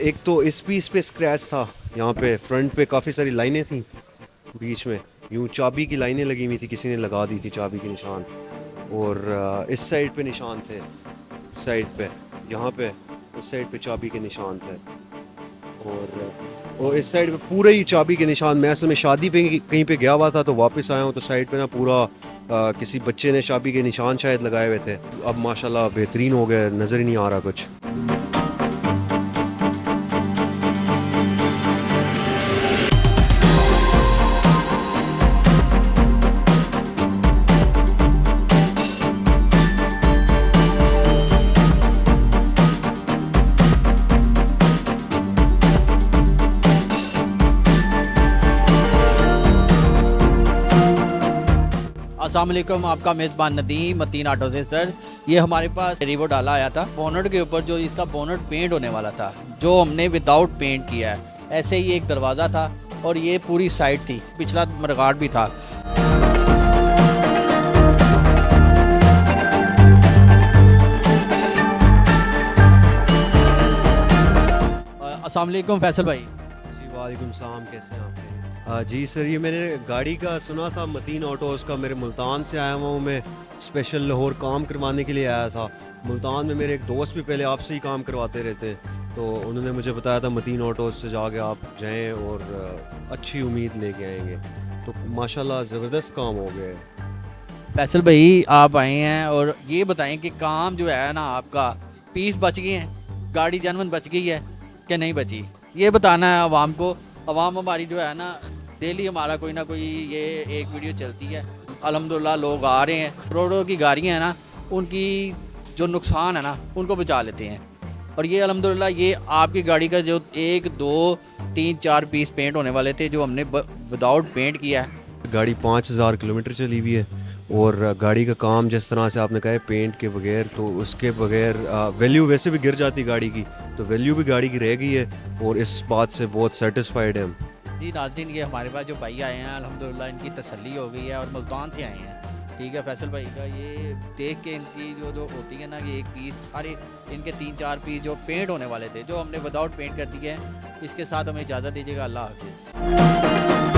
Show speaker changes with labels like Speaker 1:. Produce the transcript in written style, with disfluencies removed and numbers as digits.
Speaker 1: एक तो इस पीस पे स्क्रैच था, यहाँ पे फ्रंट पे काफ़ी सारी लाइनें थी, बीच में यूँ चाबी की लाइनें लगी हुई थी, किसी ने लगा दी थी चाबी के निशान। और इस साइड पे निशान थे, इस साइड पे, यहाँ पे इस साइड पे चाबी के निशान थे। और इस साइड पे पूरे ही चाबी के निशान। मैं असल में शादी पे कहीं पे गया हुआ था, तो वापस आया हूँ तो साइड पे ना पूरा किसी बच्चे ने चाबी के निशान शायद लगाए हुए थे। अब माशाल्लाह बेहतरीन हो गए, नज़र ही नहीं आ रहा कुछ।
Speaker 2: अस्सलाम वालेकुम, आपका मेज़बान नदीम मतीन ऑटो से। सर, ये हमारे पास रिवो डाला आया था। बोनट के ऊपर जो इसका बोनट पेंट होने वाला था, जो हमने विदाउट पेंट किया है। ऐसे ही एक दरवाज़ा था और ये पूरी साइड थी, पिछला मरगाट भी था। अस्सलाम वालेकुम फैसल भाई।
Speaker 1: जी वालेकुम सलाम, कैसे हैं आप? जी सर, ये मैंने गाड़ी का सुना था मतीन ऑटोज़ का। मेरे मुल्तान से आया हुआ हूँ मैं, स्पेशल लाहौर काम करवाने के लिए आया था। मुल्तान में मेरे एक दोस्त भी पहले आपसे ही काम करवाते रहते हैं, तो उन्होंने मुझे बताया था मतीन ऑटोज़ से जाके आप जाएं और अच्छी उम्मीद लेके आएंगे। तो माशाल्लाह ज़बरदस्त काम हो गया है।
Speaker 2: फैसल भाई, आप आए हैं और ये बताएं कि काम जो है ना आपका, पीस बच गए हैं, गाड़ी जानवन बच गई है कि नहीं बची, ये बताना है आवाम को। आवाम हमारी जो है ना, डेली हमारा कोई ना कोई ये एक वीडियो चलती है। अल्हम्दुलिल्लाह लोग आ रहे हैं, करोड़ों की गाड़ियाँ हैं ना, उनकी जो नुकसान है ना उनको बचा लेते हैं। और ये अल्हम्दुलिल्लाह ये आपकी गाड़ी का जो 1 2 3 4 पीस पेंट होने वाले थे, जो हमने विदाउट पेंट किया है।
Speaker 1: गाड़ी 5,000 किलोमीटर चली हुई है, और गाड़ी का काम जिस तरह से आपने कहा है पेंट के बगैर, तो उसके बगैर वैल्यू वैसे भी गिर जाती गाड़ी की, तो वैल्यू भी गाड़ी की रह गई है, और इस बात से बहुत सेटिस्फाइड है हम।
Speaker 2: जी नाज़रीन, ये हमारे पास जो भाई आए हैं, अल्हम्दुलिल्लाह इनकी तसल्ली हो गई है और मुल्तान से आए हैं। ठीक है फैसल भाई का ये देख के इनकी जो होती है ना, कि एक पीस सारे इनके 3 4 पीस जो पेंट होने वाले थे, जो हमने विदाउट पेंट कर दिए हैं। इसके साथ हमें इजाज़त दीजिएगा। अल्लाह हाफिज़।